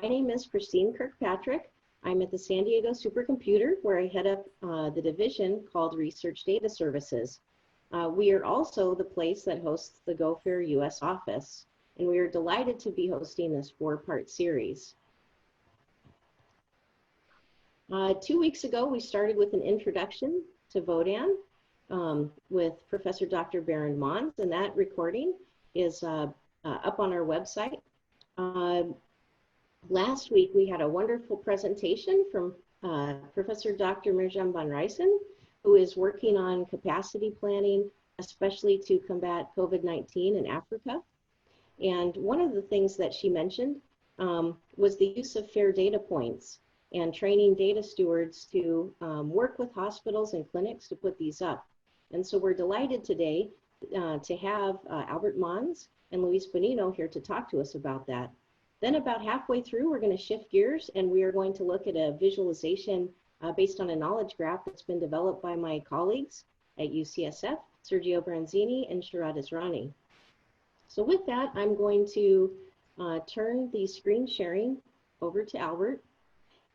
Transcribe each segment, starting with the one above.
name is Christine Kirkpatrick. I'm at the San Diego Supercomputer, where I head up the division called Research Data Services. We are also the place that hosts the GoFair US office, and we are delighted to be hosting this 4-part series. 2 weeks ago, we started with an introduction to Votan with Professor Dr. Baron Mons, and that recording is up on our website. Last week, we had a wonderful presentation from Professor Dr. Mirjam van Rijssen, who is working on capacity planning, especially to combat COVID-19 in Africa. And one of the things that she mentioned was the use of fair data points and training data stewards to work with hospitals and clinics to put these up. And so we're delighted today to have Albert Mons and Luis Bonino here to talk to us about that. Then about halfway through, we're going to shift gears and we are going to look at a visualization based on a knowledge graph that's been developed by my colleagues at UCSF, Sergio Branzini and Sharat Israni. So with that, I'm going to turn the screen sharing over to Albert.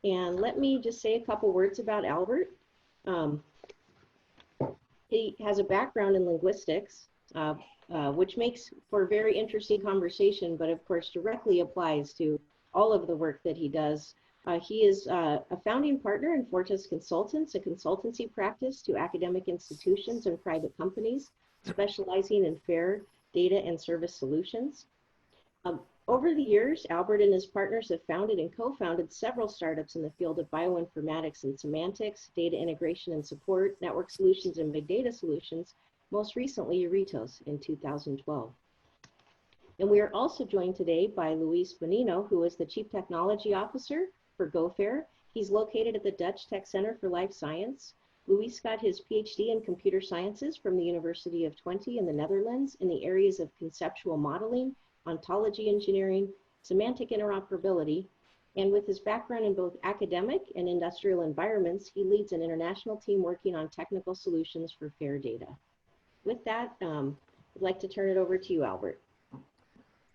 And let me just say a couple words about Albert. He has a background in linguistics, which makes for a very interesting conversation, but of course directly applies to all of the work that he does. He is a founding partner in Fortis Consultants, a consultancy practice to academic institutions and private companies, specializing in fair data and service solutions. Over the years, Albert and his partners have founded and co-founded several startups in the field of bioinformatics and semantics, data integration and support, network solutions, and big data solutions, most recently Euretos in 2012. And we are also joined today by Luis Bonino, who is the Chief Technology Officer for GoFair. He's located at the Dutch Tech Center for Life Science. Luis got his PhD in computer sciences from the University of Twente in the Netherlands in the areas of conceptual modeling, ontology engineering, semantic interoperability, and with his background in both academic and industrial environments, he leads an international team working on technical solutions for fair data. With that, I'd like to turn it over to you, Albert.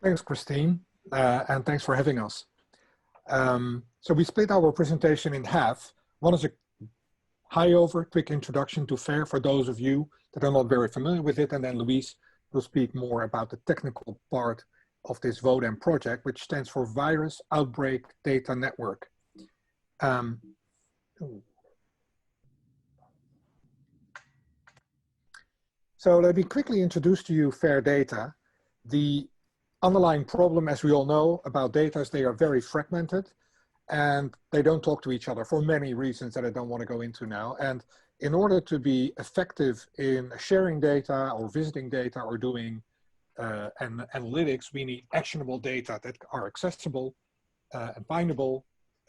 Thanks, Christine, and thanks for having us. So we split our presentation in half. One is a high-over, quick introduction to FAIR for those of you that are not very familiar with it, and then Luis will speak more about the technical part of this Votan project, which stands for Virus Outbreak Data Network. So let me quickly introduce to you FAIR data. The underlying problem, as we all know, about data is they are very fragmented and they don't talk to each other for many reasons that I don't want to go into now. And in order to be effective in sharing data or visiting data or doing analytics, we need actionable data that are accessible and findable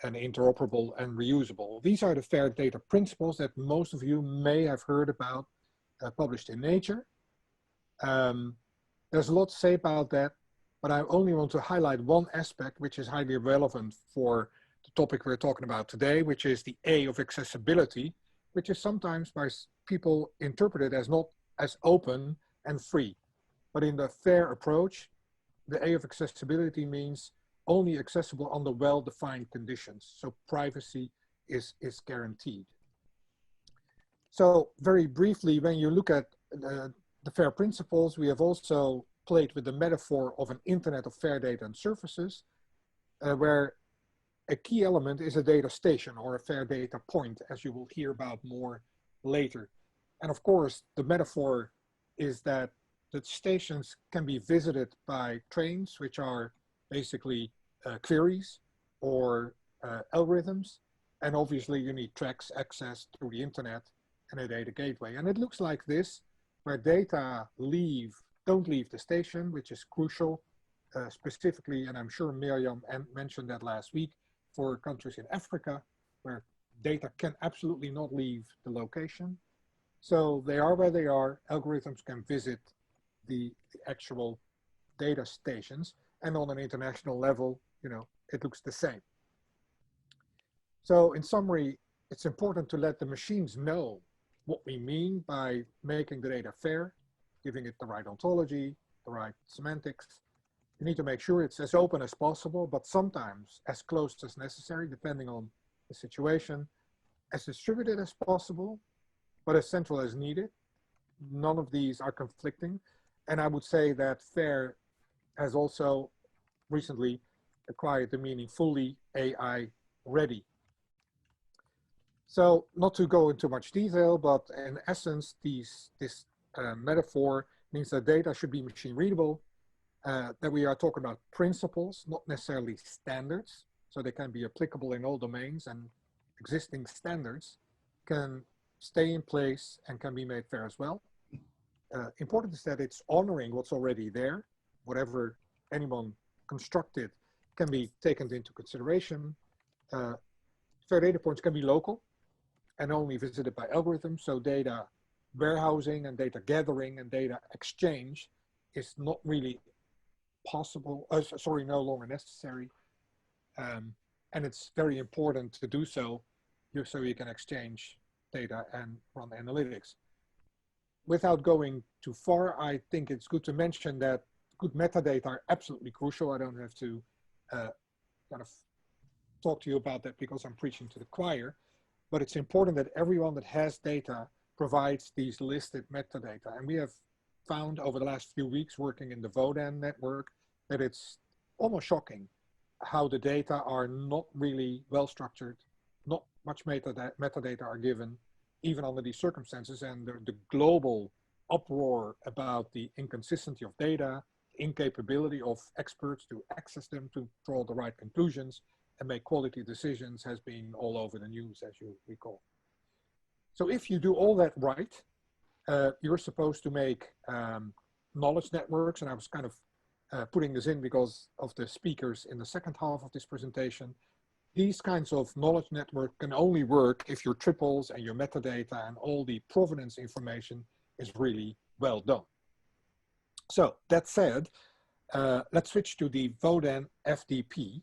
and interoperable and reusable. These are the FAIR data principles that most of you may have heard about, published in Nature. There's a lot to say about that, but I only want to highlight one aspect which is highly relevant for the topic we're talking about today, which is the A of accessibility, which is sometimes by people interpreted as not as open and free. But in the FAIR approach, the A of accessibility means only accessible under well-defined conditions. So privacy is guaranteed. So very briefly, when you look at the FAIR principles, we have also played with the metaphor of an internet of fair data and services, where a key element is a data station or a fair data point, as you will hear about more later. And of course, the metaphor is that the stations can be visited by trains, which are basically queries or algorithms. And obviously you need tracks access through the internet and a data gateway. And it looks like this, where data don't leave the station, which is crucial, specifically, and I'm sure Miriam mentioned that last week, for countries in Africa, where data can absolutely not leave the location. So they are where they are, algorithms can visit the actual data stations, and on an international level, it looks the same. So in summary, it's important to let the machines know what we mean by making the data fair, giving it the right ontology, the right semantics, You need to make sure it's as open as possible, but sometimes as close as necessary, depending on the situation, as distributed as possible, but as central as needed. None of these are conflicting. And I would say that FAIR has also recently acquired the meaning fully AI ready. So not to go into much detail, but in essence, this metaphor means that data should be machine readable, that we are talking about principles, not necessarily standards. So they can be applicable in all domains, and existing standards can stay in place and can be made fair as well. Important is that it's honoring what's already there. Whatever anyone constructed can be taken into consideration. Fair data points can be local and only visited by algorithms. So data warehousing and data gathering and data exchange is not really possible, no longer necessary. And it's very important to do so, so you can exchange data and run analytics. Without going too far, I think it's good to mention that good metadata are absolutely crucial. I don't have to kind of talk to you about that because I'm preaching to the choir, but it's important that everyone that has data provides these listed metadata. And we have found over the last few weeks working in the Votan network that it's almost shocking how the data are not really well structured, not much metadata are given, even under these circumstances, and the global uproar about the inconsistency of data, incapability of experts to access them to draw the right conclusions and make quality decisions has been all over the news, as you recall. So if you do all that right, you're supposed to make knowledge networks, and I was kind of putting this in because of the speakers in the second half of this presentation. These kinds of knowledge network can only work if your triples and your metadata and all the provenance information is really well done. So that said, let's switch to the Votan FDP.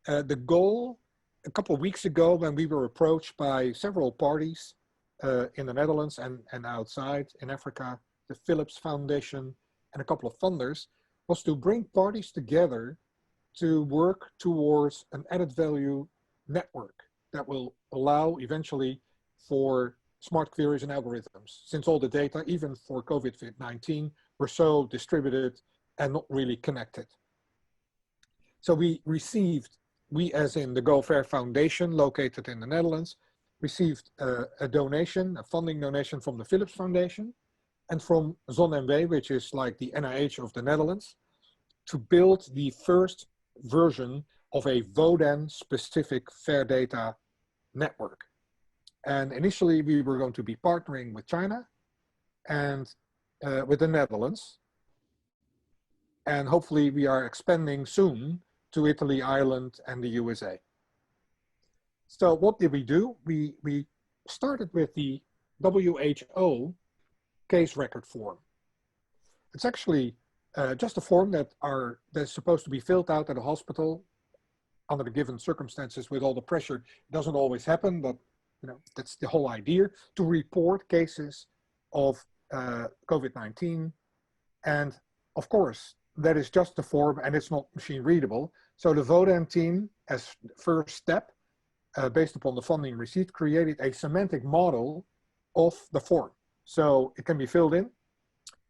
The goal, a couple of weeks ago when we were approached by several parties in the Netherlands and outside in Africa, the Philips Foundation and a couple of funders, was to bring parties together to work towards an added value network that will allow eventually for smart queries and algorithms, since all the data, even for COVID-19, were so distributed and not really connected. So we as in the Go Fair Foundation, located in the Netherlands, received a donation, a funding donation from the Philips Foundation and from ZonMW, which is like the NIH of the Netherlands, to build the first version of a Votan specific fair data network. And initially we were going to be partnering with China and with the Netherlands. And hopefully we are expanding soon to Italy, Ireland, and the USA. So what did we do? We started with the WHO case record form. It's actually just a form that's supposed to be filled out at a hospital under the given circumstances with all the pressure. It doesn't always happen, but that's the whole idea, to report cases of COVID-19. And of course, that is just a form and it's not machine readable. So the Votan team, as first step, based upon the funding received, created a semantic model of the form. So it can be filled in,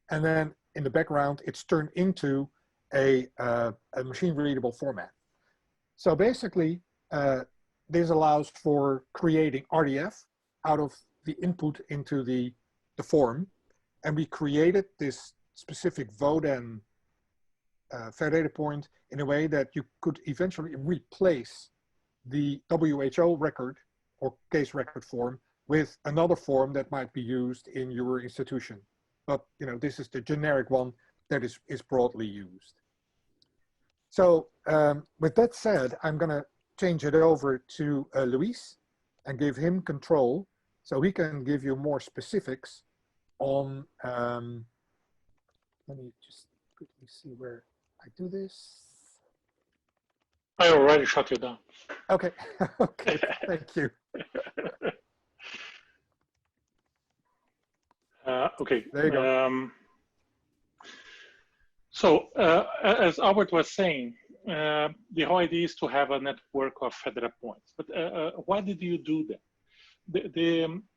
and then in the background, it's turned into a machine readable format. So basically, this allows for creating RDF out of the input into the form. And we created this specific Votan fair data point in a way that you could eventually replace the WHO record or case record form with another form that might be used in your institution. But this is the generic one that is broadly used. So with that said, I'm going to change it over to Luis and give him control so he can give you more specifics on, let me just quickly see where I do this. I already shut you down. Okay, okay, thank you. Okay. There you go. So as Albert was saying, the whole idea is to have a network of federal points. But why did you do that?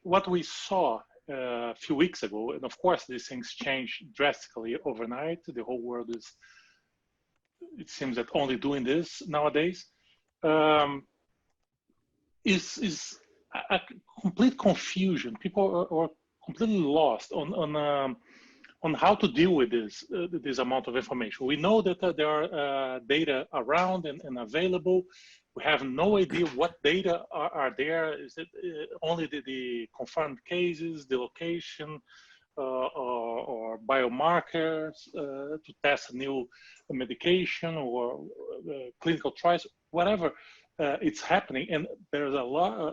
What we saw a few weeks ago, and of course these things change drastically overnight. The whole world is, it seems that only doing this nowadays, is a complete confusion. People are completely lost on how to deal with this amount of information. We know that there are data around and available. We have no idea what data are there. Is it only the confirmed cases, the location, or biomarkers to test a new medication or clinical trials, whatever it's happening. And there's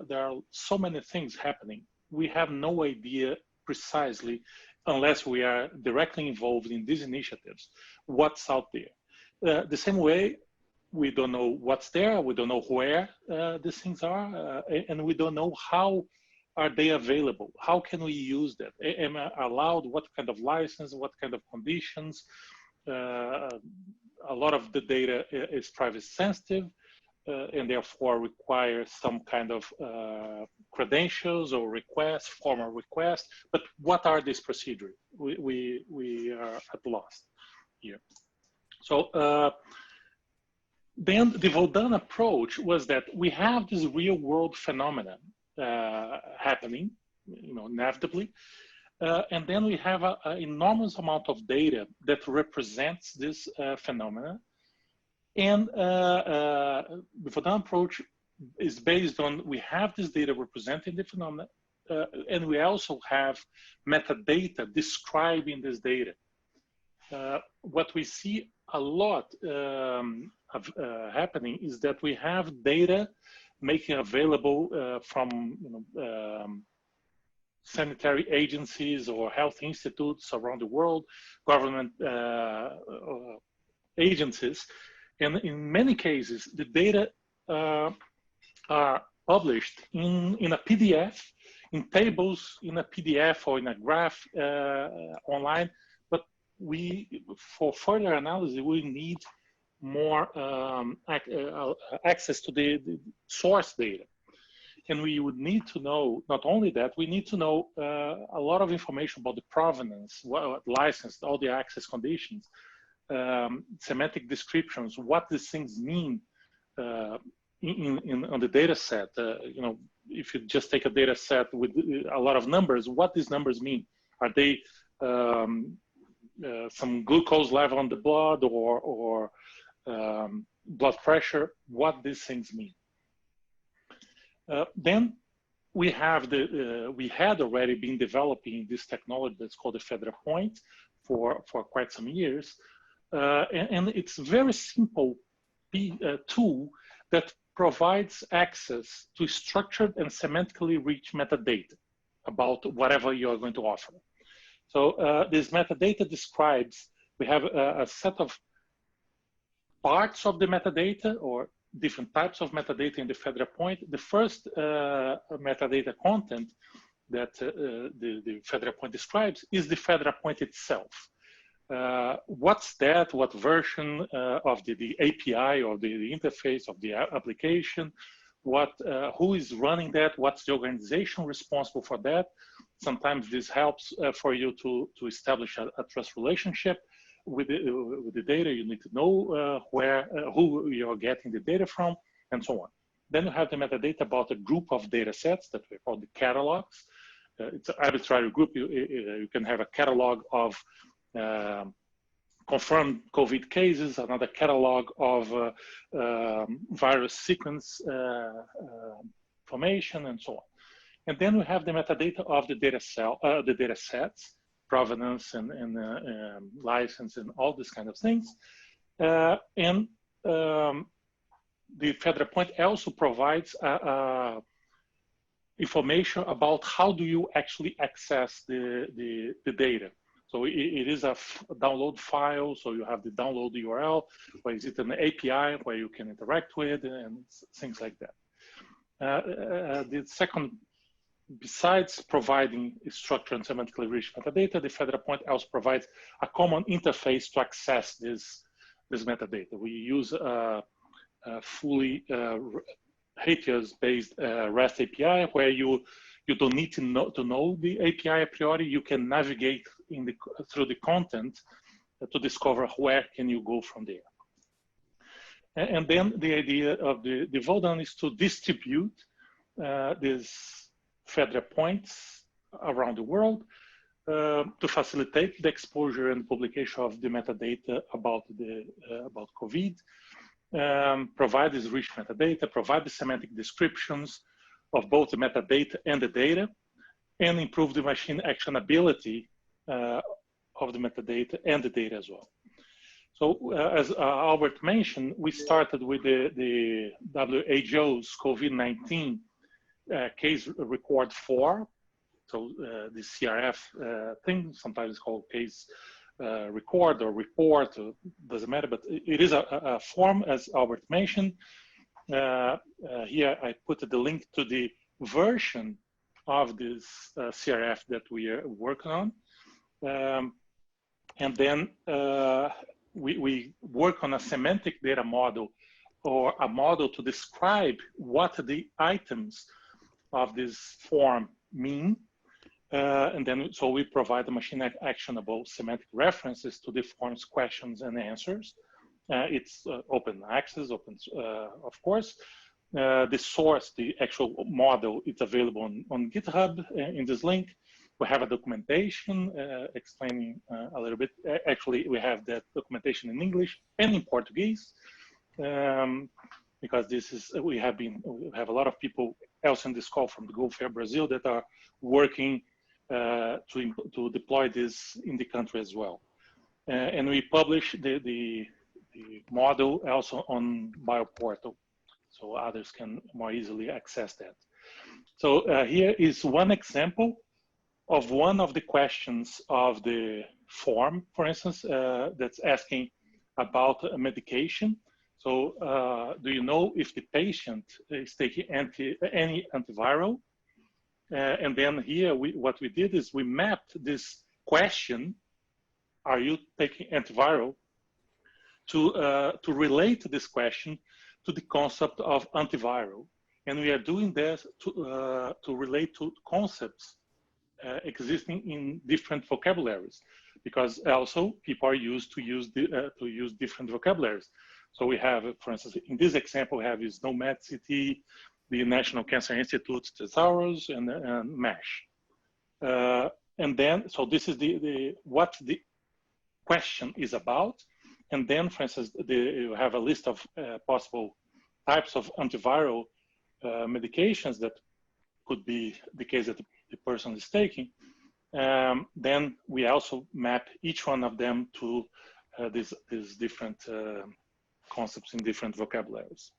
there are so many things happening. We have no idea precisely, unless we are directly involved in these initiatives, what's out there. The same way, we don't know what's there, we don't know where these things are, and we don't know how are they available. How can we use that? Am I allowed? What kind of license? What kind of conditions? A lot of the data is privacy sensitive, and therefore requires some kind of credentials or requests, formal requests. But what are these procedures? We are at loss here. So then the Votan approach was that we have this real world phenomenon happening, inevitably. And then we have an enormous amount of data that represents this phenomena. And the Votan approach is based on, we have this data representing the phenomena, and we also have metadata describing this data. What we see a lot happening is that we have data making available from sanitary agencies or health institutes around the world, government agencies. And in many cases, the data are published in a PDF, in tables, in a PDF or in a graph online. But for further analysis, we need more access to the source data. And we would need to know, not only that, we need to know a lot of information about the provenance, what license, all the access conditions, semantic descriptions, what these things mean on the data set. If you just take a data set with a lot of numbers, what these numbers mean. Are they some glucose level on the blood or blood pressure, what these things mean. Then we have we had already been developing this technology that's called the Federal Point for quite some years. And it's a very simple tool that provides access to structured and semantically rich metadata about whatever you're going to offer. So this metadata describes, we have a set of parts of the metadata or different types of metadata in the Federal Point. The first metadata content that the Federal Point describes is the Federal Point itself. What's that? What version of the API or the interface of the application? Who is running that? What's the organization responsible for that? Sometimes this helps for you to establish a trust relationship with the data. You need to know who you're getting the data from, and so on. Then you have the metadata about a group of data sets that we call the catalogs. It's an arbitrary group. You can have a catalog of confirmed COVID cases, another catalog of virus sequence formation, and so on. And then we have the metadata of the data sets, provenance and license and all these kind of things. And the Federal Point also provides information about how do you actually access the data. So it is a download file, so you have the download URL, or is it an API where you can interact with and things like that. The second besides providing structured and semantically rich metadata, the federal point also provides a common interface to access this metadata. We use a fully Haitias-based REST API where you don't need to know the API a priori. You can navigate through the content to discover where can you go from there. And then the idea of the Votan is to distribute these federal points around the world to facilitate the exposure and publication of the metadata about COVID, provide this rich metadata, provide the semantic descriptions of both the metadata and the data, and improve the machine actionability of the metadata and the data as well. So as Albert mentioned, we started with the WHO's COVID-19 case record 4. So the CRF thing, sometimes it's called case record or report, doesn't matter, but it is a form, as Albert mentioned. Here I put the link to the version of this CRF that we are working on. And then we work on a semantic data model, or a model to describe what the items of this form mean. And then, so we provide the machine actionable semantic references to the form's questions and answers. It's open access, of course. The source, the actual model, it's available on GitHub in this link. We have a documentation explaining a little bit. Actually, we have that documentation in English and in Portuguese, because this is, we have a lot of people else in this call from the Gulf Fair Brazil that are working to deploy this in the country as well. And we publish the model also on BioPortal, so others can more easily access that. So here is one example of one of the questions of the form, for instance, that's asking about a medication. So do you know if the patient is taking any antiviral? And then here, what we did is we mapped this question, are you taking antiviral, to relate this question to the concept of antiviral. And we are doing this to relate to concepts existing in different vocabularies, because also people are used to use different vocabularies. So we have, for instance, in this example, we have is NOMAD-CT, the National Cancer Institute's Thesaurus, and MASH. And then, so this is what the question is about. And then, for instance, you have a list of possible types of antiviral medications that could be the case that the person is taking. Then we also map each one of them to these different concepts in different vocabularies.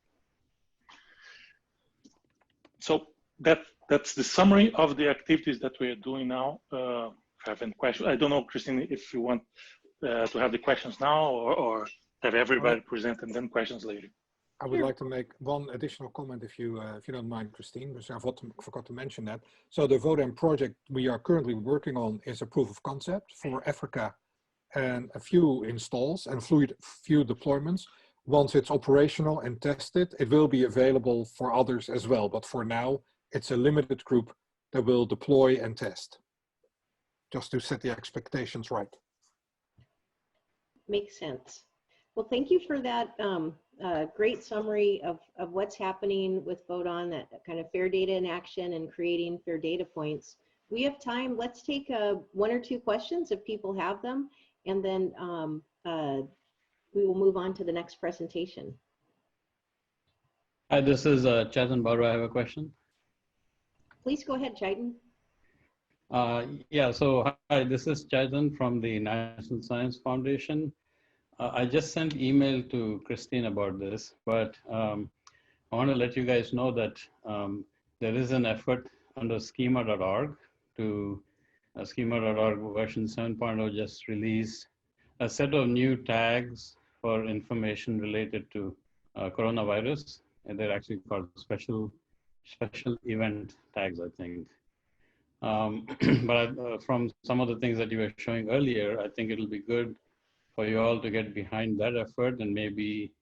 So that's the summary of the activities that we are doing now. If you have any questions, I don't know, Christine, if you want to have the questions now, or have everybody present and then questions later. I would like to make one additional comment, if you don't mind, Christine, because I forgot to mention that. So the Votan project we are currently working on is a proof of concept for Africa, and a few installs and few deployments. Once it's operational and tested, it will be available for others as well. But for now, it's a limited group that will deploy and test, just to set the expectations right. Makes sense. Well, thank you for that great summary of what's happening with Votan, that kind of fair data in action and creating fair data points. We have time. Let's take 1 or 2 questions if people have them, and then we will move on to the next presentation. Hi, this is Chetan Baru. I have a question. Please go ahead, Chetan. Yeah, so hi, this is Chetan from the National Science Foundation. I just sent email to Christine about this, but I want to let you guys know that there is an effort under schema.org to schema.org version 7.0 just released a set of new tags for information related to coronavirus, and they're actually called special event tags, I think. But from some of the things that you were showing earlier, I think it'll be good for you all to get behind that effort and maybe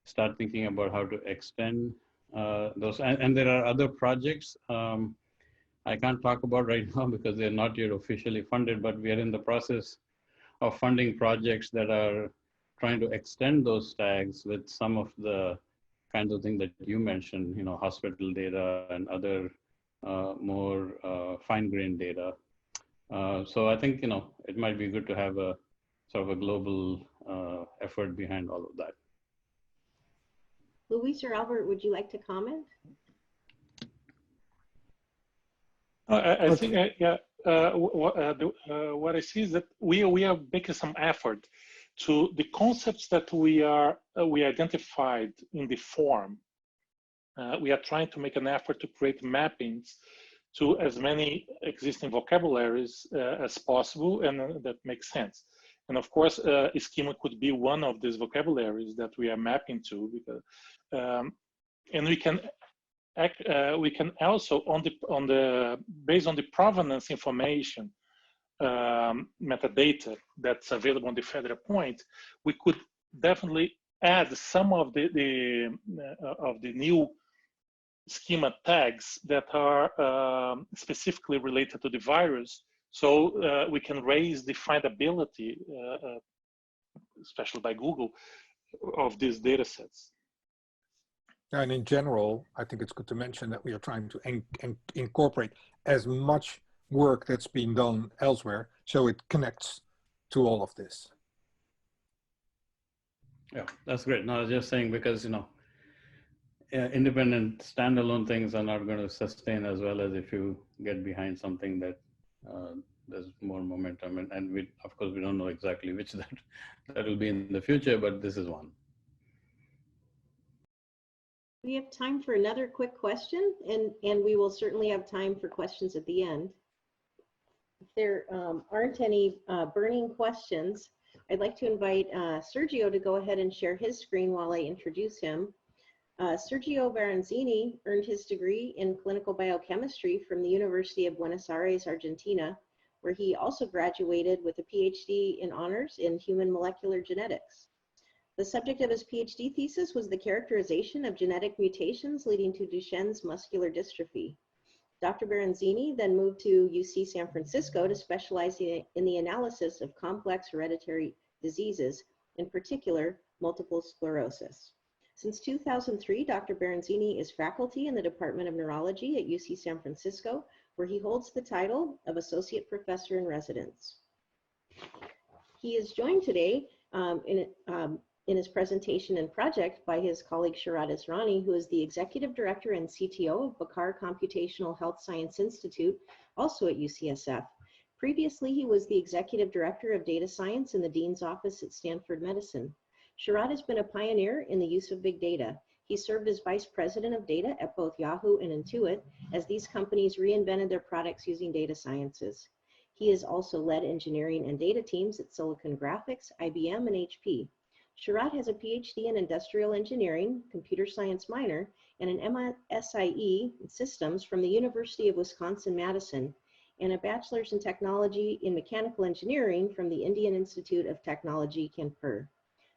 start thinking about how to extend those. And there are other projects I can't talk about right now because they're not yet officially funded, but we are in the process of funding projects that are trying to extend those tags with some of the kinds of things that you mentioned, hospital data and other more fine-grained data. So I think, it might be good to have a sort of a global effort behind all of that. Luis or Albert, would you like to comment? I think, yeah, what I see is that we are making some effort to the concepts that we identified in the form. We are trying to make an effort to create mappings to as many existing vocabularies as possible, and that makes sense. And of course, schema could be one of these vocabularies that we are mapping to, because, and we can also based on the provenance information metadata that's available on the federal point, we could definitely add some of the new schema tags that are specifically related to the virus, so we can raise the findability, especially by Google, of these data sets. And in general, I think it's good to mention that we are trying to incorporate as much work that's been done elsewhere, so it connects to all of this. Yeah, that's great. No, I was just saying because, independent standalone things are not going to sustain as well as if you get behind something that there's more momentum. And we, of course, we don't know exactly which that will be in the future, but this is one. We have time for another quick question, and we will certainly have time for questions at the end. If there aren't any burning questions, I'd like to invite Sergio to go ahead and share his screen while I introduce him. Sergio Branzini earned his degree in clinical biochemistry from the University of Buenos Aires, Argentina, where he also graduated with a PhD in honors in human molecular genetics. The subject of his PhD thesis was the characterization of genetic mutations leading to Duchenne's muscular dystrophy. Dr. Branzini then moved to UC San Francisco to specialize in the analysis of complex hereditary diseases, in particular, multiple sclerosis. Since 2003, Dr. Branzini is faculty in the Department of Neurology at UC San Francisco, where he holds the title of Associate Professor in Residence. He is joined today in his presentation and project by his colleague Sharat Israni, who is the Executive Director and CTO of Bakar Computational Health Science Institute, also at UCSF. Previously, he was the Executive Director of Data Science in the Dean's Office at Stanford Medicine. Sharat has been a pioneer in the use of big data. He served as Vice President of Data at both Yahoo and Intuit, as these companies reinvented their products using data sciences. He has also led engineering and data teams at Silicon Graphics, IBM, and HP. Sharat has a PhD in industrial engineering, computer science minor, and an MSIE in systems from the University of Wisconsin-Madison, and a bachelor's in technology in mechanical engineering from the Indian Institute of Technology, Kanpur.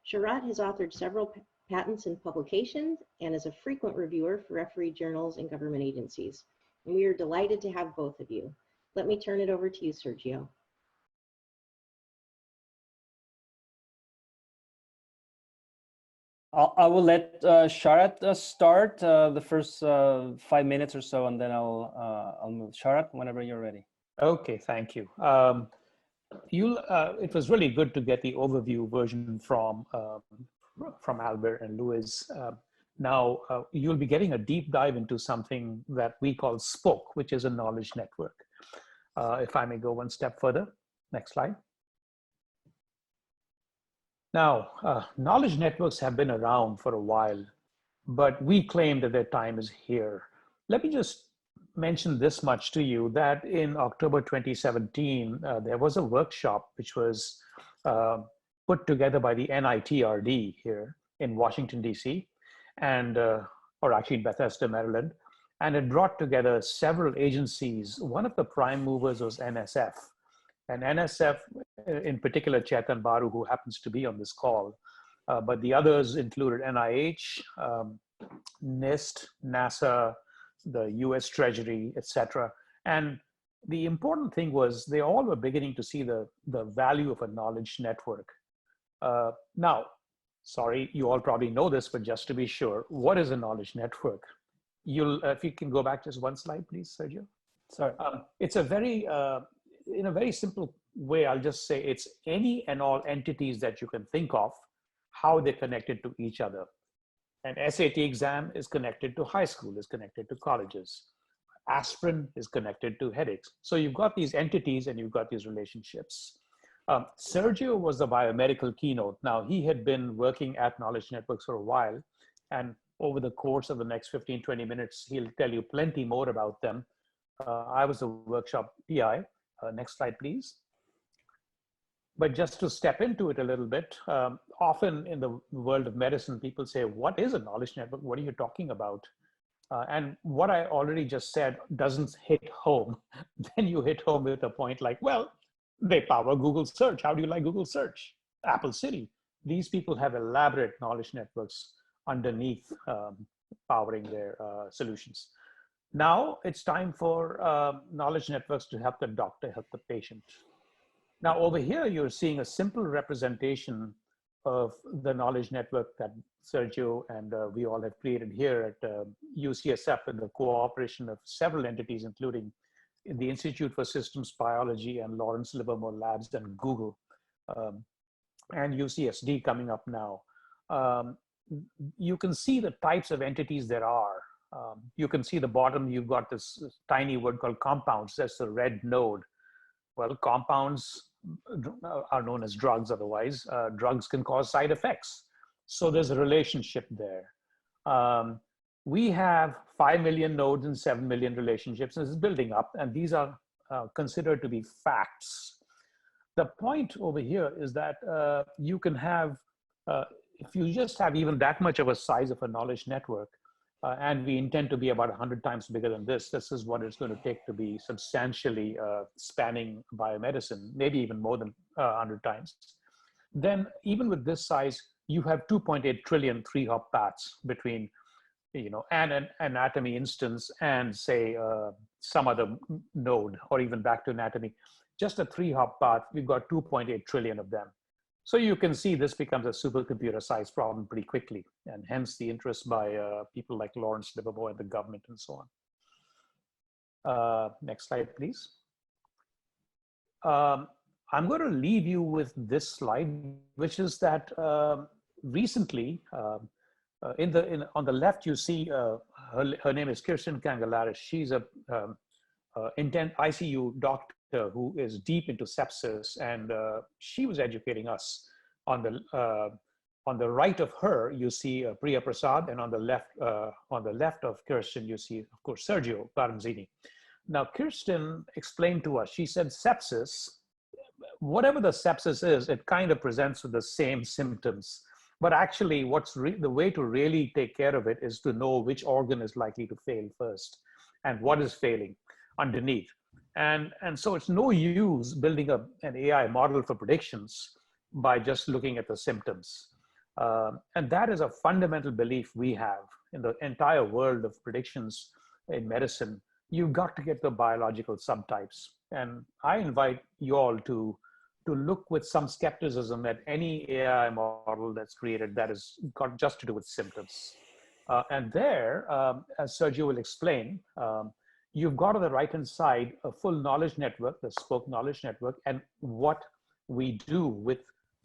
Sharat has authored several patents and publications and is a frequent reviewer for refereed journals and government agencies. And we are delighted to have both of you. Let me turn it over to you, Sergio. I will let Sharat start the first 5 minutes or so, and then I'll move. Sharat, whenever you're ready. Okay, thank you. It was really good to get the overview version from Albert and Luis. Now you'll be getting a deep dive into something that we call SPOKE, which is a knowledge network. If I may go one step further, next slide. Now, knowledge networks have been around for a while, but we claim that their time is here. Let me just mention this much to you, that in October 2017, there was a workshop which was put together by the NITRD here in Washington, DC, and or actually in Bethesda, Maryland. And it brought together several agencies. One of the prime movers was NSF. And NSF, in particular, Chetan Baru, who happens to be on this call, but the others included NIH, NIST, NASA, the US Treasury, etc. And the important thing was they all were beginning to see the value of a knowledge network. Now, sorry, you all probably know this, but just to be sure, what is a knowledge network? If you can go back just one slide, please, Sergio. Sorry. It's a very, in a very simple way, I'll just say it's any and all entities that you can think of, how they're connected to each other. An SAT exam is connected to high school, is connected to colleges. Aspirin is connected to headaches. So you've got these entities and you've got these relationships. Sergio was the biomedical keynote. Now, he had been working at Knowledge Networks for a while, and over the course of the next 15, 20 minutes, he'll tell you plenty more about them. I was the workshop PI. Next slide, please. But just to step into it a little bit, often in the world of medicine, people say, what is a knowledge network? What are you talking about? And what I already just said doesn't hit home. Then you hit home with a point like, well, they power Google search. How do you like Google search? Apple City. These people have elaborate knowledge networks underneath powering their solutions. Now it's time for knowledge networks to help the doctor, help the patient. Now over here, you're seeing a simple representation of the knowledge network that Sergio and we all have created here at UCSF in the cooperation of several entities, including the Institute for Systems Biology and Lawrence Livermore Labs and Google, and UCSD coming up now. You can see the types of entities there are. You can see the bottom, you've got this tiny word called compounds. That's the red node. Well, compounds are known as drugs otherwise. Drugs can cause side effects. So there's a relationship there. We have 5 million nodes and 7 million relationships, and it's building up, and these are considered to be facts. The point over here is that you can have, if you just have even that much of a size of a knowledge network, and we intend to be about 100 times bigger than this. This is what it's going to take to be substantially spanning biomedicine, maybe even more than 100 times. Then even with this size, you have 2.8 trillion three-hop paths between, an anatomy instance and say some other node, or even back to anatomy. Just a three-hop path, we've got 2.8 trillion of them. So you can see this becomes a supercomputer-sized problem pretty quickly, and hence the interest by people like Lawrence Livermore and the government and so on. Next slide, please. I'm going to leave you with this slide, which is that recently, on the left, you see her name is Kirsten Kangalaris. She's a ICU doctor who is deep into sepsis, and she was educating us. On the right of her, you see Priya Prasad, and on the left of Kirsten, you see, of course, Sergio Branzini. Now, Kirsten explained to us. She said, sepsis, whatever the sepsis is, it kind of presents with the same symptoms. But actually, the way to really take care of it is to know which organ is likely to fail first and what is failing underneath. And so it's no use building an AI model for predictions by just looking at the symptoms. And that is a fundamental belief we have in the entire world of predictions in medicine. You've got to get the biological subtypes. And I invite you all to look with some skepticism at any AI model that's created that has got just to do with symptoms. And there, as Sergio will explain, you've got on the right-hand side a full knowledge network, the spoke knowledge network, and what we do with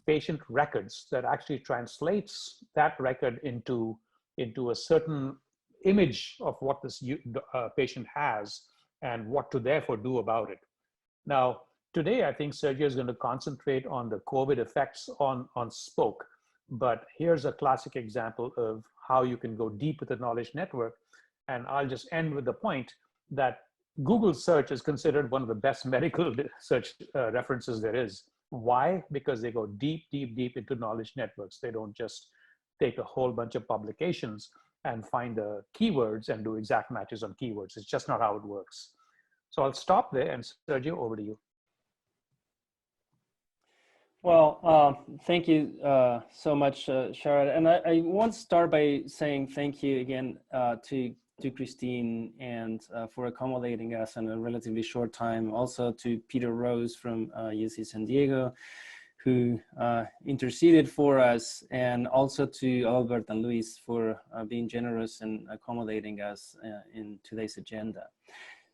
patient records that actually translates that record into a certain image of what this patient has and what to therefore do about it. Now, today, I think Sergio is going to concentrate on the COVID effects on spoke, but here's a classic example of how you can go deep with the knowledge network. And I'll just end with the point that Google search is considered one of the best medical search references there is. Why? Because they go deep, deep, deep into knowledge networks. They don't just take a whole bunch of publications. and find the keywords and do exact matches on keywords. It's just not how it works. So I'll stop there, and Sergio, over to you. Well, thank you so much, Sharat. And I want to start by saying thank you again to Christine and for accommodating us in a relatively short time. Also to Peter Rose from UC San Diego, who interceded for us, and also to Albert and Luis for being generous and accommodating us in today's agenda.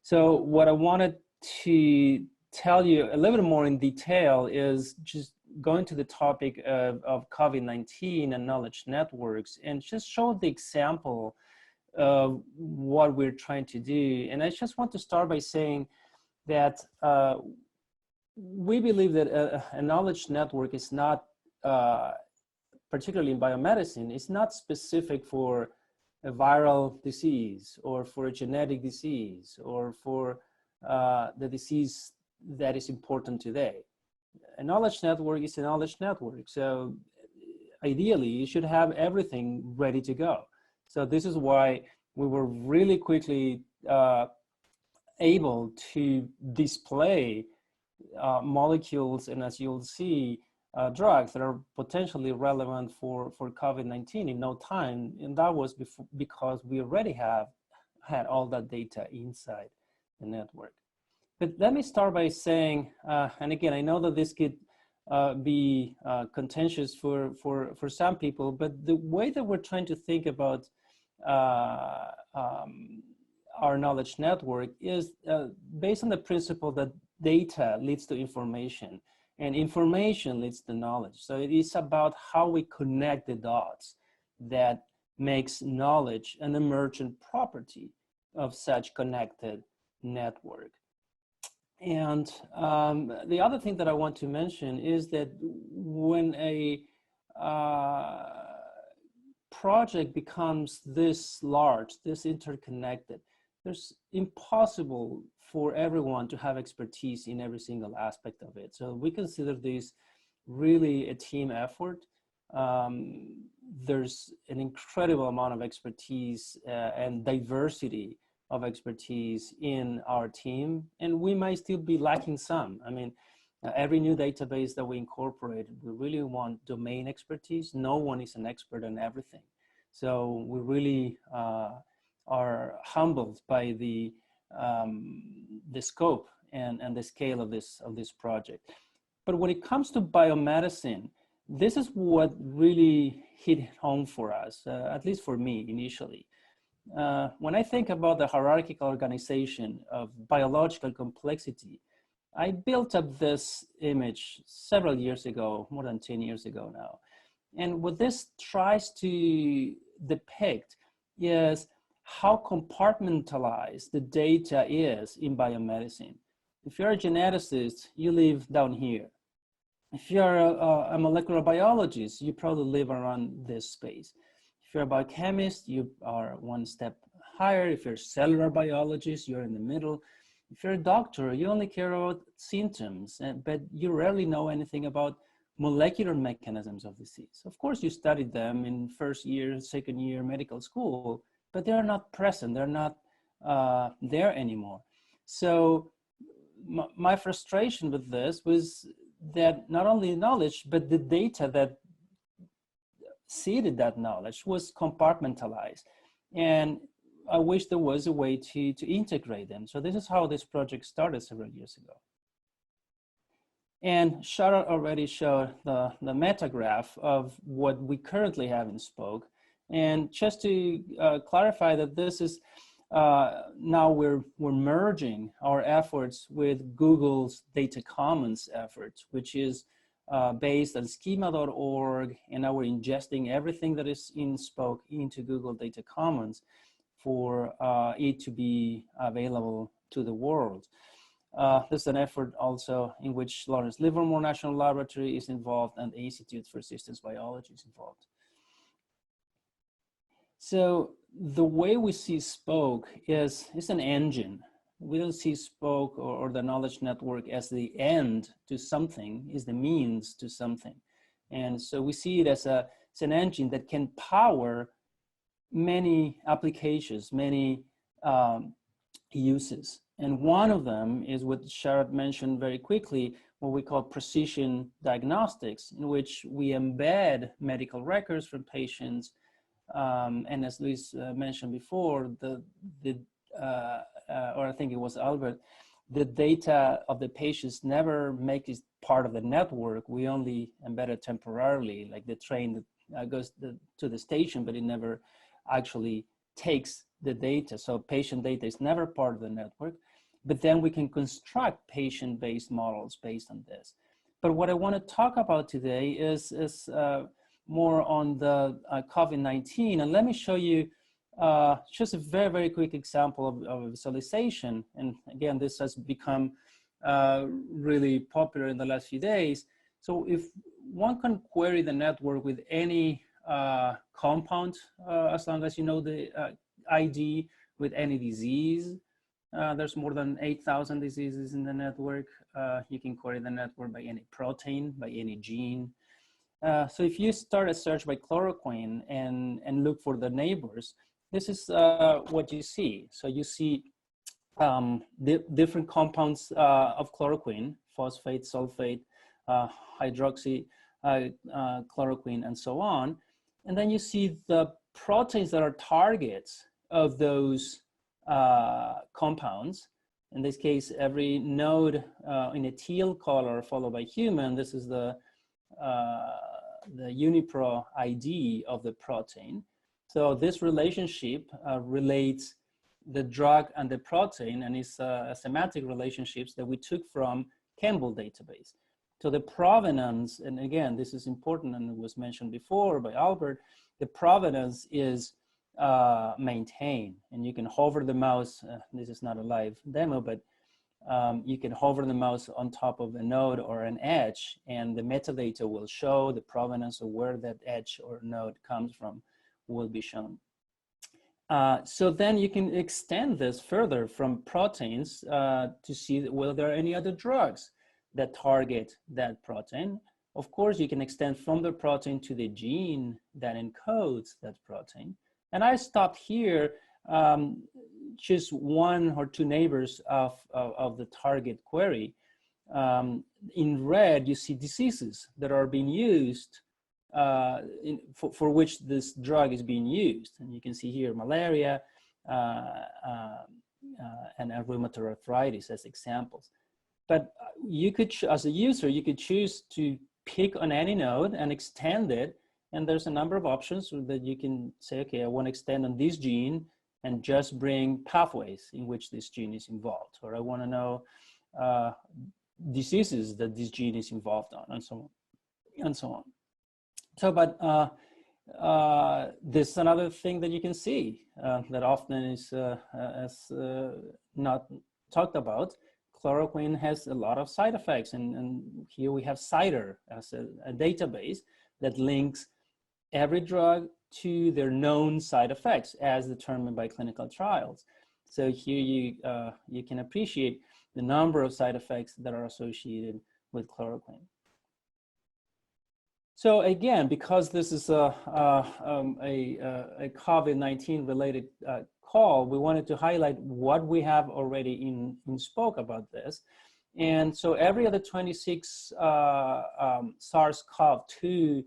So what I wanted to tell you a little bit more in detail is just going to the topic of COVID-19 and knowledge networks, and just show the example of what we're trying to do. And I just want to start by saying that we believe that a knowledge network is not, particularly in biomedicine, it's not specific for a viral disease or for a genetic disease or for the disease that is important today. A knowledge network is a knowledge network. So ideally, you should have everything ready to go. So this is why we were really quickly able to display molecules, and as you'll see, drugs that are potentially relevant for COVID-19 in no time. And that was because we already had all that data inside the network. But let me start by saying, and again, I know that this could be contentious for some people, but the way that we're trying to think about our knowledge network is based on the principle that data leads to information, and information leads to knowledge. So it is about how we connect the dots that makes knowledge an emergent property of such connected network. And the other thing that I want to mention is that when a project becomes this large, this interconnected, there's impossible for everyone to have expertise in every single aspect of it. So we consider this really a team effort. There's an incredible amount of expertise and diversity of expertise in our team, and we might still be lacking some. I mean, every new database that we incorporate, we really want domain expertise. No one is an expert on everything. So we really are humbled by the scope and the scale of this project. But when it comes to biomedicine, this is what really hit home for us, at least for me initially. When I think about the hierarchical organization of biological complexity, I built up this image several years ago, more than 10 years ago now. And what this tries to depict is how compartmentalized the data is in biomedicine. If you're a geneticist, you live down here. If you're a molecular biologist, you probably live around this space. If you're a biochemist, you are one step higher. If you're a cellular biologist, you're in the middle. If you're a doctor, you only care about symptoms, but you rarely know anything about molecular mechanisms of disease. Of course, you studied them in first year, second year medical school, but they're not present. They're not there anymore. So my frustration with this was that not only knowledge, but the data that seeded that knowledge was compartmentalized. And I wish there was a way to integrate them. So this is how this project started several years ago. And Sharat already showed the metagraph of what we currently have in Spoke. And just to clarify that this is, now we're merging our efforts with Google's Data Commons efforts, which is based on schema.org, and now we're ingesting everything that is in Spoke into Google Data Commons for it to be available to the world. There's an effort also in which Lawrence Livermore National Laboratory is involved and the Institute for Systems Biology is involved. So the way we see Spoke is an engine. We don't see Spoke or the knowledge network as the end to something, is the means to something. And so we see it as an engine that can power many applications, many uses. And one of them is what Sharat mentioned very quickly, what we call precision diagnostics, in which we embed medical records from patients. And as Luis mentioned before, or I think it was Albert, the data of the patients never make it part of the network. We only embed it temporarily, like the train that goes to the station, but it never actually takes the data. So patient data is never part of the network, but then we can construct patient-based models based on this. But what I want to talk about today is more on the COVID-19. And let me show you just a very, very quick example of visualization. And again, this has become really popular in the last few days. So if one can query the network with any compound, as long as you know the ID with any disease, there's more than 8,000 diseases in the network. You can query the network by any protein, by any gene. So if you start a search by chloroquine and look for the neighbors, this is what you see. So you see different compounds of chloroquine, phosphate, sulfate, hydroxy, chloroquine, and so on. And then you see the proteins that are targets of those compounds. In this case, every node in a teal color followed by human, this is the UniPro ID of the protein. So this relationship relates the drug and the protein, and it's a semantic relationships that we took from Campbell database. So the provenance, and again, this is important and it was mentioned before by Albert, the provenance is maintained, and you can hover the mouse, this is not a live demo, but you can hover the mouse on top of a node or an edge, and the metadata will show the provenance of where that edge or node comes from will be shown. So then you can extend this further from proteins to see whether there are any other drugs that target that protein. Of course, you can extend from the protein to the gene that encodes that protein. And I stopped here, just one or two neighbors of the target query. In red, you see diseases that are being used for which this drug is being used. And you can see here malaria and rheumatoid arthritis as examples. But you could, as a user, you could choose to pick on any node and extend it. And there's a number of options that you can say, okay, I want to extend on this gene and just bring pathways in which this gene is involved. Or I want to know diseases that this gene is involved on, and so on, and so on. So, but this is another thing that you can see that often is not talked about. Chloroquine has a lot of side effects, and here we have CIDR as a database that links every drug to their known side effects as determined by clinical trials. So here you can appreciate the number of side effects that are associated with chloroquine. So again, because this is a COVID-19 related call, we wanted to highlight what we have already in spoke about this. And so every other 26 SARS-CoV-2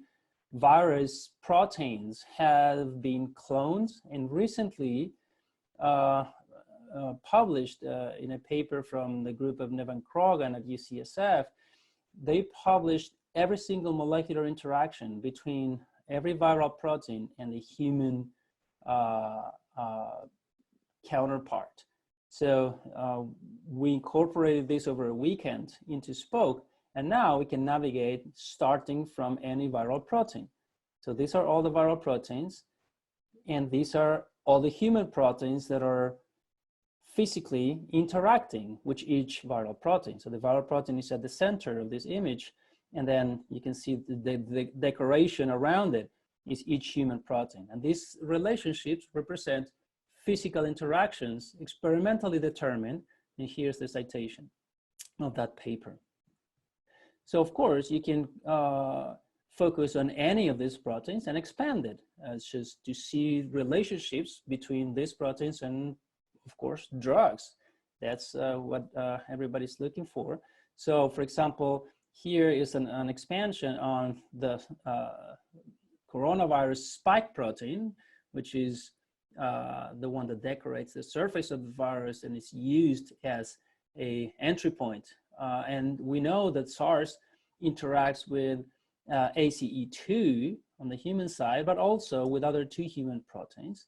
virus proteins have been cloned and recently published in a paper from the group of Nevan Krogan at UCSF. They published every single molecular interaction between every viral protein and the human counterpart. So we incorporated this over a weekend into Spoke, and now we can navigate starting from any viral protein. So these are all the viral proteins, and these are all the human proteins that are physically interacting with each viral protein. So the viral protein is at the center of this image, and then you can see the decoration around it is each human protein. And these relationships represent physical interactions experimentally determined, and here's the citation of that paper. So of course, you can focus on any of these proteins and expand it, just to see relationships between these proteins and, of course, drugs. That's what everybody's looking for. So, for example, here is an expansion on the coronavirus spike protein, which is the one that decorates the surface of the virus and is used as an entry point. And we know that SARS interacts with ACE2 on the human side, but also with other 2 human proteins.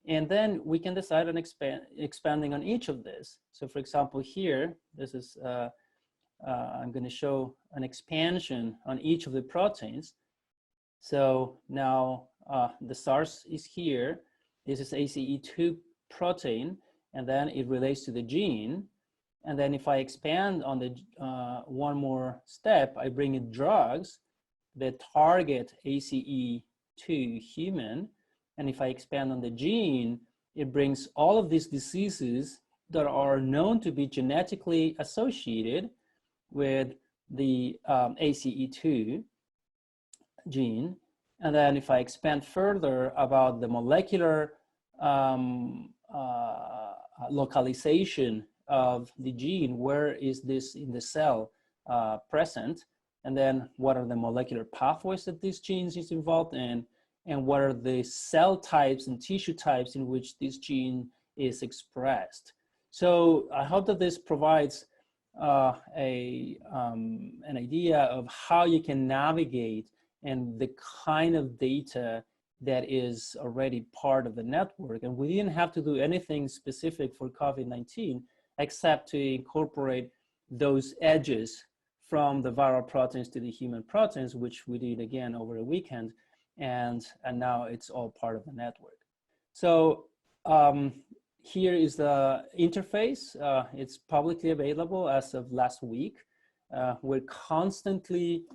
And then we can decide on expanding on each of these. So for example, here, this is, I'm going to show an expansion on each of the proteins. So now the SARS is here. This is ACE2 protein, and then it relates to the gene. And then if I expand on the one more step, I bring in drugs that target ACE2 human. And if I expand on the gene, it brings all of these diseases that are known to be genetically associated with the ACE2 gene. And then if I expand further about the molecular localization of the gene, where is this in the cell present, and then what are the molecular pathways that this gene is involved in, and what are the cell types and tissue types in which this gene is expressed. So I hope that this provides an idea of how you can navigate and the kind of data that is already part of the network. And we didn't have to do anything specific for COVID-19 except to incorporate those edges from the viral proteins to the human proteins, which we did again over a weekend. And now it's all part of the network. So here is the interface. It's publicly available as of last week. We're constantly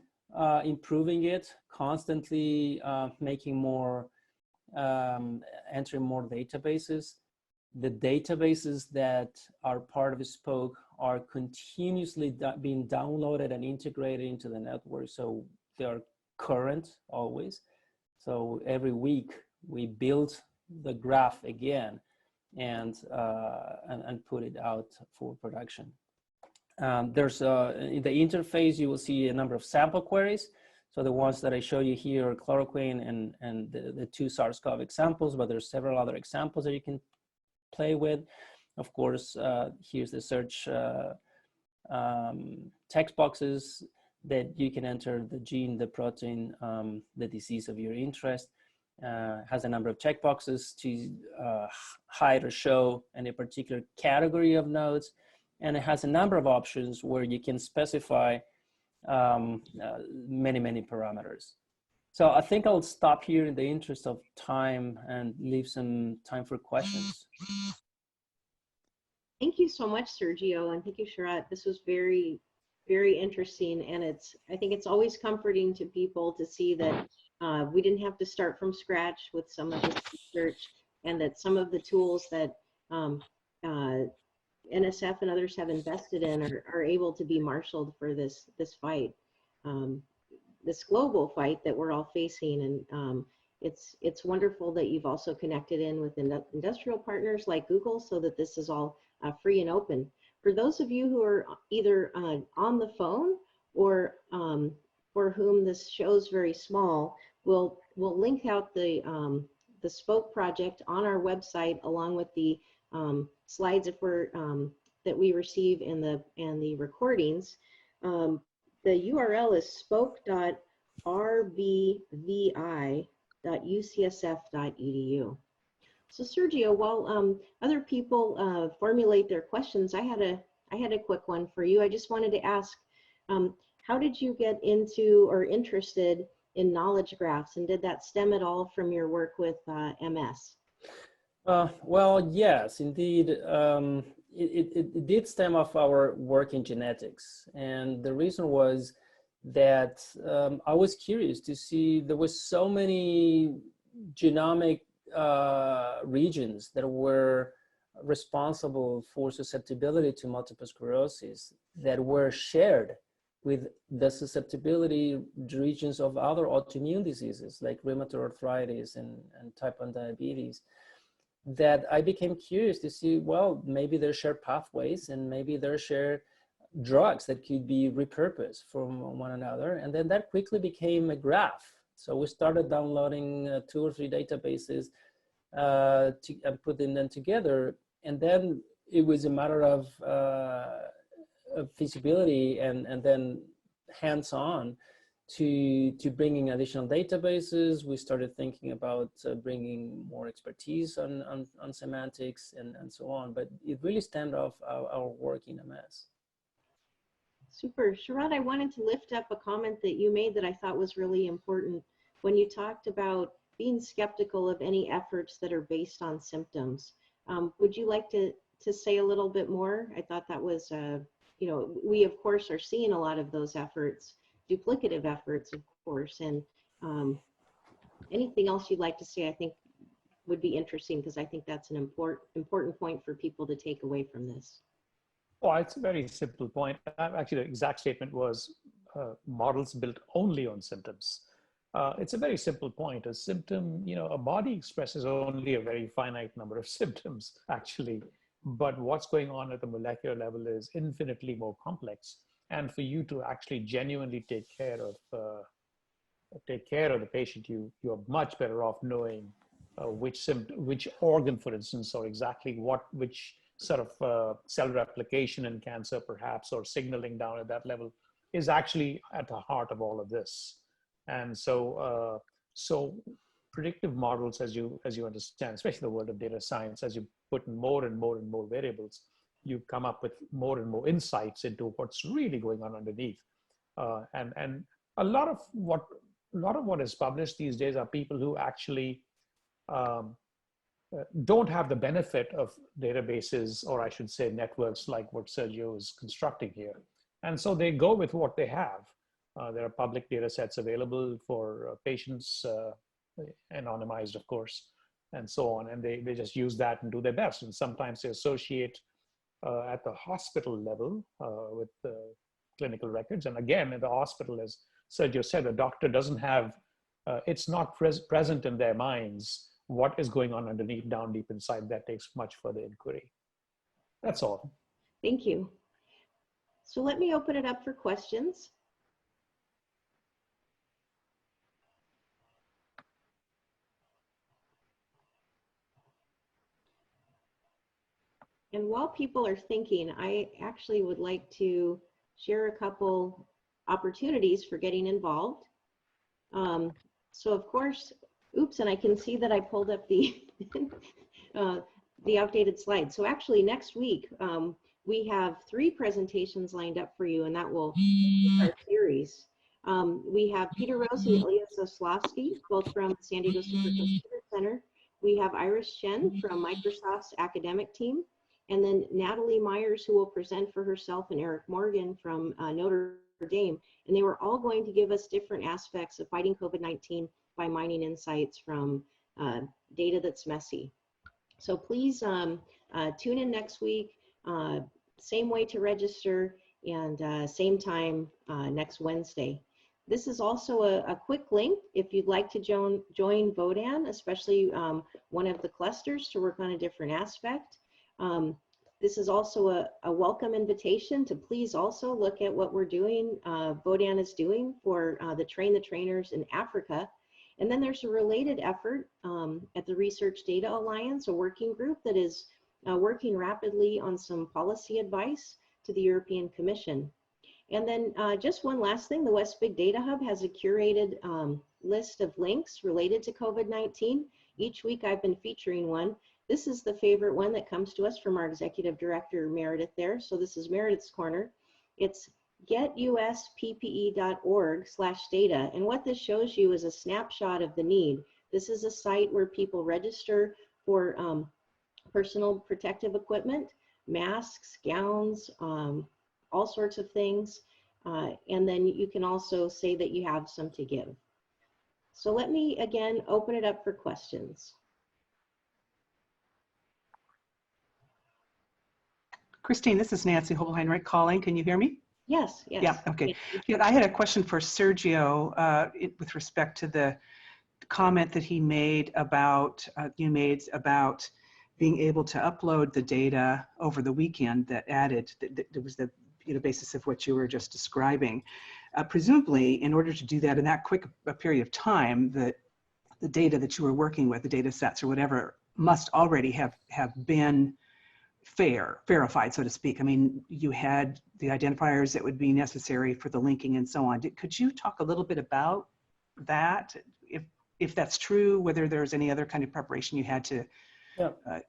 improving it, constantly making more, entering more databases. The databases that are part of Spoke are continuously being downloaded and integrated into the network, so they are current always. So every week we build the graph again and put it out for production. There's in the interface, you will see a number of sample queries. So the ones that I show you here are chloroquine and the 2 SARS-CoV examples, but there's several other examples that you can play with. Of course, here's the search text boxes that you can enter the gene, the protein, the disease of your interest. Has a number of checkboxes to hide or show any particular category of nodes. And it has a number of options where you can specify many, many parameters. So I think I'll stop here in the interest of time and leave some time for questions. Thank you so much, Sergio, and thank you, Sharat. This was very, very interesting, and I think it's always comforting to people to see that we didn't have to start from scratch with some of this research, and that some of the tools that NSF and others have invested in are able to be marshaled for this fight, this global fight that we're all facing. And it's wonderful that you've also connected in with industrial partners like Google so that this is all free and open. For those of you who are either on the phone or for whom this show's very small, we'll link out the Spoke project on our website along with the slides if we're that we receive in the recordings. The URL is spoke.rbvi.ucsf.edu. So Sergio, while other people formulate their questions, I had a quick one for you. I just wanted to ask, how did you get into or interested in knowledge graphs, and did that stem at all from your work with MS? Well, yes, indeed. It did stem off our work in genetics. And the reason was that I was curious to see there was so many genomic regions that were responsible for susceptibility to multiple sclerosis that were shared with the susceptibility regions of other autoimmune diseases like rheumatoid arthritis and type 1 diabetes, that I became curious to see, well, maybe there are shared pathways and maybe there are shared drugs that could be repurposed from one another. And then that quickly became a graph. So we started downloading 2 or 3 databases and putting them together. And then it was a matter of feasibility and then hands-on to bringing additional databases. We started thinking about bringing more expertise on semantics and so on. But it really stand off our work in MS. Super. Sharat, I wanted to lift up a comment that you made that I thought was really important when you talked about being skeptical of any efforts that are based on symptoms. Would you like to say a little bit more? I thought that was, you know, we of course are seeing a lot of those efforts, duplicative efforts, of course, and anything else you'd like to say, I think would be interesting, because I think that's an important point for people to take away from this. Oh, it's a very simple point. Actually, the exact statement was models built only on symptoms. It's a very simple point. A symptom, you know, a body expresses only a very finite number of symptoms, actually. But what's going on at the molecular level is infinitely more complex. And for you to actually genuinely take care of the patient, you're much better off knowing which organ, for instance, or exactly which sort of cell replication in cancer, perhaps, or signaling down at that level is actually at the heart of all of this. And so, predictive models, as you understand, especially the world of data science, as you put in more and more and more variables, you come up with more and more insights into what's really going on underneath. And a lot of what is published these days are people who actually don't have the benefit of databases, or I should say networks like what Sergio is constructing here. And so they go with what they have. There are public data sets available for patients, anonymized, of course, and so on. And they just use that and do their best. And sometimes they associate at the hospital level with clinical records. And again, at the hospital, as Sergio said, the doctor doesn't have, it's not present in their minds what is going on underneath, down deep inside. That takes much further inquiry. That's all. Thank you. So let me open it up for questions. And while people are thinking, I actually would like to share a couple opportunities for getting involved. So of course, oops, and I can see that I pulled up the the outdated slide. So actually next week, we have 3 presentations lined up for you, and that will be our series. We have Peter Rose and Ilya Zaslavsky, both from the San Diego Supercomputer Center. We have Iris Chen from Microsoft's academic team, and then Natalie Myers, who will present for herself, and Eric Morgan from Notre Dame. And they were all going to give us different aspects of fighting COVID-19 by mining insights from data that's messy. So please tune in next week, same way to register, and same time next Wednesday. This is also a quick link if you'd like to join Votan, especially one of the clusters, to work on a different aspect. This is also a welcome invitation to please also look at what we're doing, Votan is doing for the Train the Trainers in Africa. And then there's a related effort at the Research Data Alliance, a working group that is working rapidly on some policy advice to the European Commission. And then just one last thing, the West Big Data Hub has a curated list of links related to COVID-19. Each week I've been featuring one. This is the favorite one that comes to us from our executive director, Meredith there. So this is Meredith's Corner. It's getusppe.org/data. And what this shows you is a snapshot of the need. This is a site where people register for personal protective equipment, masks, gowns, all sorts of things. And then you can also say that you have some to give. So let me again open it up for questions. Christine, this is Nancy Holheinrich calling. Can you hear me? Yes, yes. Yeah, okay. Yeah, I had a question for Sergio with respect to the comment that he made about, about being able to upload the data over the weekend that was the basis of what you were just describing. Presumably, in order to do that in that quick a period of time, the data that you were working with, the data sets or whatever, must already have been verified, so to speak. I mean, you had the identifiers that would be necessary for the linking and so on. Could you talk a little bit about that? If that's true, whether there's any other kind of preparation you had to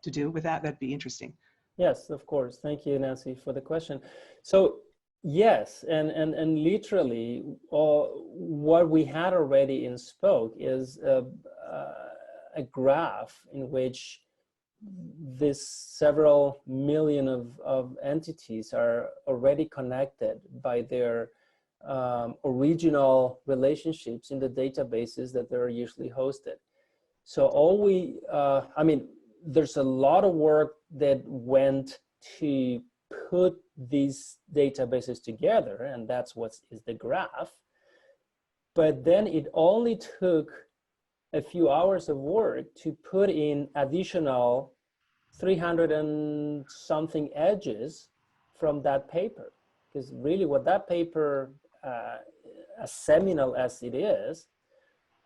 do with that, that'd be interesting. Yes, of course. Thank you, Nancy, for the question. So yes, and literally what we had already in Spoke is a graph in which this several million of entities are already connected by their original relationships in the databases that they're usually hosted. So all I mean, there's a lot of work that went to put these databases together, and that's what is the graph. But then it only took a few hours of work to put in additional 300 and something edges from that paper. Because really what that paper, as seminal as it is,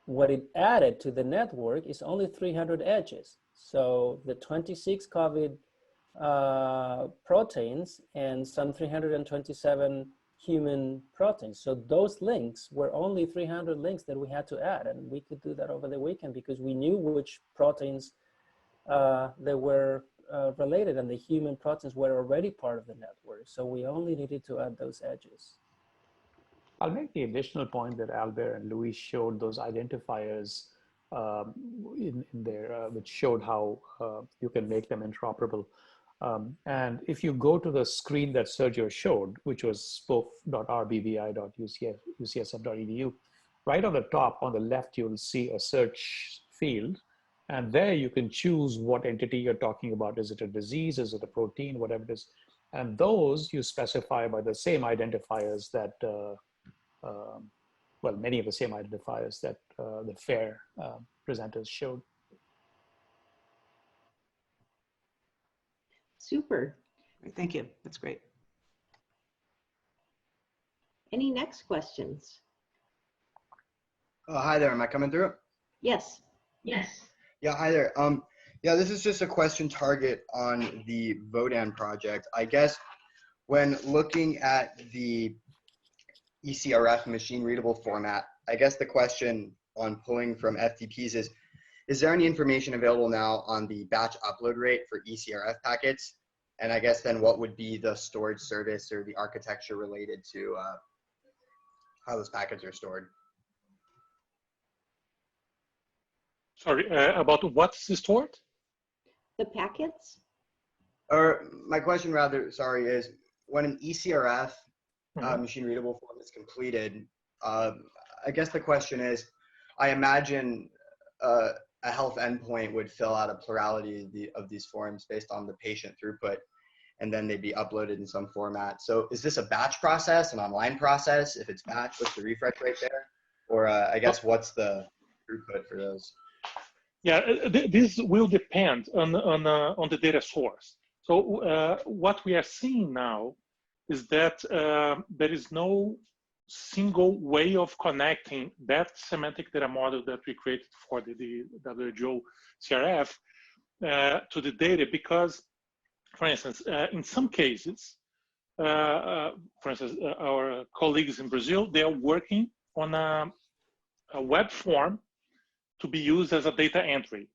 what it added to the network is only 300 edges. So the 26 COVID proteins and some 327 human proteins. So those links were only 300 links that we had to add, and we could do that over the weekend because we knew which proteins they were related, and the human proteins were already part of the network. So we only needed to add those edges. I'll make the additional point that Albert and Luis showed those identifiers in there, which showed how you can make them interoperable. And if you go to the screen that Sergio showed, which was spoke.rbvi.ucsf.edu, right on the top on the left, you'll see a search field. And there you can choose what entity you're talking about. Is it a disease? Is it a protein? Whatever it is. And those you specify by the same identifiers that well, many of the same identifiers that the FAIR presenters showed. Super. Thank you. That's great. Any next questions? Hi there. Am I coming through? Yes. Yes. Yeah. Hi there. Yeah. This is just a question target on the Votan project. I guess when looking at the ECRF machine readable format, I guess the question on pulling from FTPs is there any information available now on the batch upload rate for ECRF packets? And I guess then what would be the storage service or the architecture related to how those packets are stored? Sorry, about what's stored? The packets? Or my question rather, sorry, is when an ECRF machine readable form is completed, I guess the question is, I imagine a health endpoint would fill out a plurality of these forms based on the patient throughput, and then they'd be uploaded in some format. So is this a batch process, an online process? If it's batch, what's the refresh rate there? Or I guess what's the throughput for those? Yeah, this will depend on the data source. So what we are seeing now is that there is no single way of connecting that semantic data model that we created for the WHO CRF to the data, because, for instance, in some cases, for instance, our colleagues in Brazil, they are working on a web form to be used as a data entry.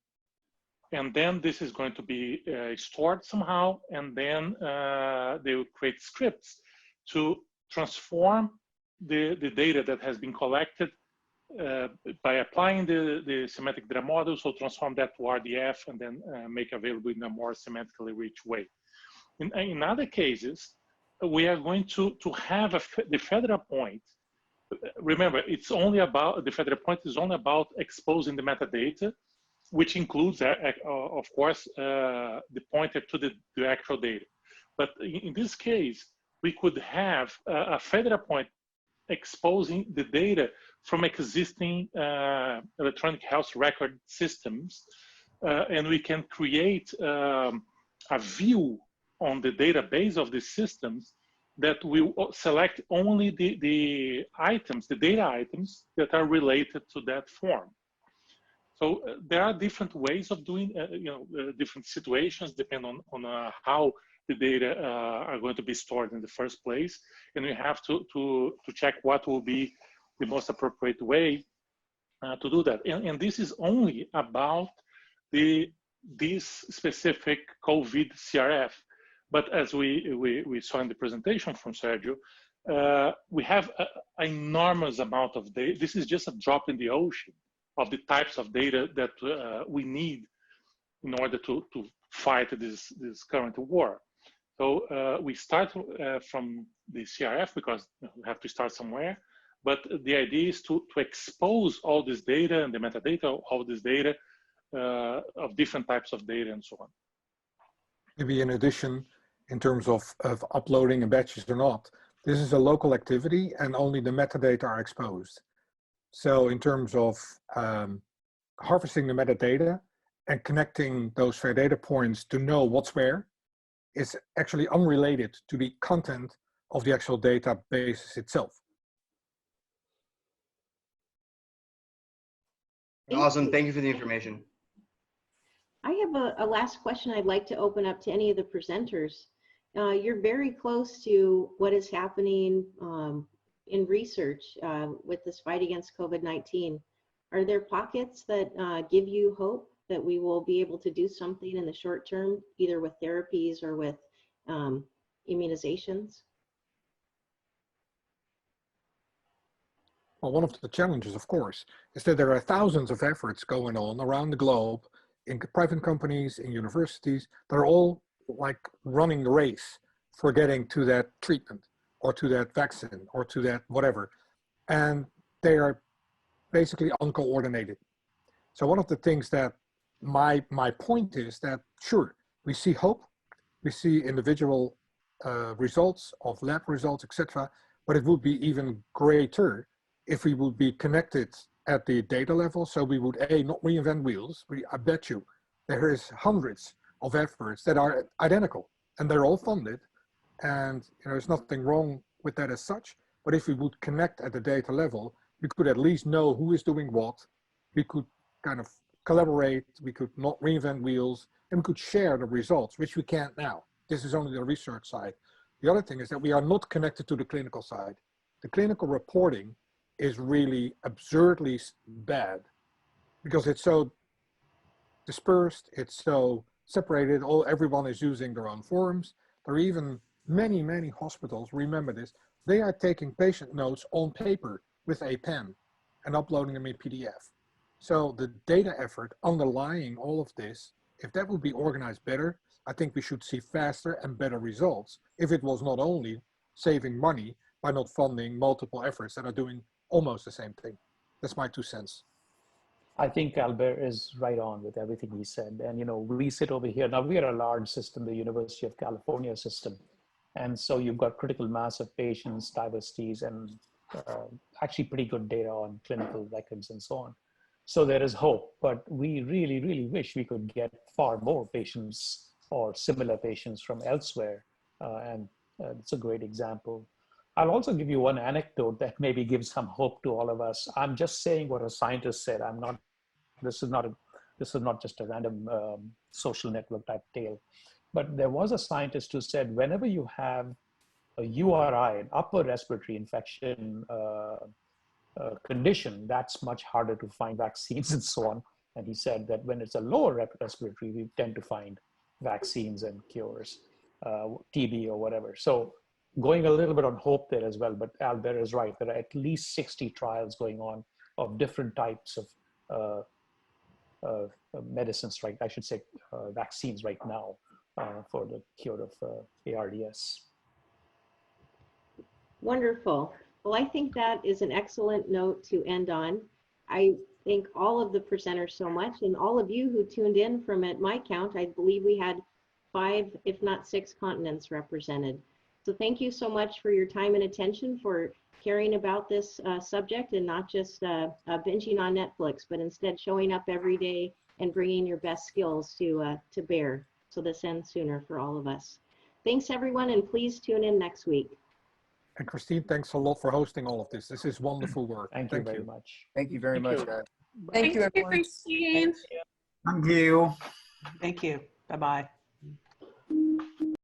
And then this is going to be stored somehow, and then they will create scripts to transform the data that has been collected by applying the semantic data model, so transform that to RDF and then make available in a more semantically rich way. In other cases, we are going to have the federal point. Remember, it's only about, the federal point is only about exposing the metadata, which includes, of course, the pointer to the actual data. But in this case, we could have a federal point exposing the data from existing electronic health record systems, and we can create a view on the database of the systems that will select only the items, the data items that are related to that form. So there are different ways of doing, different situations depend on how the data are going to be stored in the first place, and we have to check what will be the most appropriate way to do that. And this is only about this specific COVID CRF. But as we saw in the presentation from Sergio, we have an enormous amount of data. This is just a drop in the ocean of the types of data that we need in order to fight this current war. So we start from the CRF because we have to start somewhere. But the idea is to expose all this data and the metadata, all this data of different types of data and so on. Maybe in addition, in terms of uploading in batches or not, this is a local activity and only the metadata are exposed. So in terms of harvesting the metadata and connecting those fair data points to know what's where is actually unrelated to the content of the actual database itself. Awesome, thank you for the information. I have a last question I'd like to open up to any of the presenters. You're very close to what is happening in research with this fight against COVID-19. Are there pockets that give you hope that we will be able to do something in the short term, either with therapies or with immunizations? Well, one of the challenges, of course, is that there are thousands of efforts going on around the globe in private companies, in universities, that are all like running the race for getting to that treatment or to that vaccine or to that whatever. And they are basically uncoordinated. So one of the things that my point is that, sure, we see hope, we see individual results of lab results, etc. But it would be even greater if we would be connected at the data level. So we would not reinvent wheels. I bet you there is hundreds of efforts that are identical and they're all funded. And there's nothing wrong with that as such. But if we would connect at the data level, we could at least know who is doing what. We could kind of collaborate. We could not reinvent wheels, and we could share the results, which we can't now. This is only the research side. The other thing is that we are not connected to the clinical side. The clinical reporting is really absurdly bad because it's so dispersed, it's so separated, everyone is using their own forms. There are even many hospitals, remember this, they are taking patient notes on paper with a pen and uploading them in PDF. So the data effort underlying all of this, if that would be organized better, I think we should see faster and better results if it was not only saving money by not funding multiple efforts that are doing almost the same thing. That's my 2 cents. I think Albert is right on with everything he said. And, we sit over here. Now, we are a large system, the University of California system. And so you've got critical mass of patients, diversities, and actually pretty good data on clinical records and so on. So there is hope, but we really wish we could get far more patients or similar patients from elsewhere. And it's a great example. I'll also give you one anecdote that maybe gives some hope to all of us. I'm just saying what a scientist said. This is not just a random social network type tale, but there was a scientist who said, whenever you have a URI, an upper respiratory infection condition, that's much harder to find vaccines and so on. And he said that when it's a lower respiratory, we tend to find vaccines and cures, TB or whatever. So going a little bit on hope there as well, but Albert is right. There are at least 60 trials going on of different types of medicines, right? I should say vaccines right now for the cure of ARDS. Wonderful. Well, I think that is an excellent note to end on. I thank all of the presenters so much, and all of you who tuned in from, at my count, I believe we had 5, if not 6 continents represented. So thank you so much for your time and attention, for caring about this subject, and not just binging on Netflix, but instead showing up every day and bringing your best skills to bear, so this ends sooner for all of us. Thanks everyone, and please tune in next week. And Christine, thanks a lot for hosting all of this. This is wonderful work. Thank you very much. Thank you very much, you. guys. Thank you, Thank you, everyone. Christine. Thank you. Thank you. Bye-bye.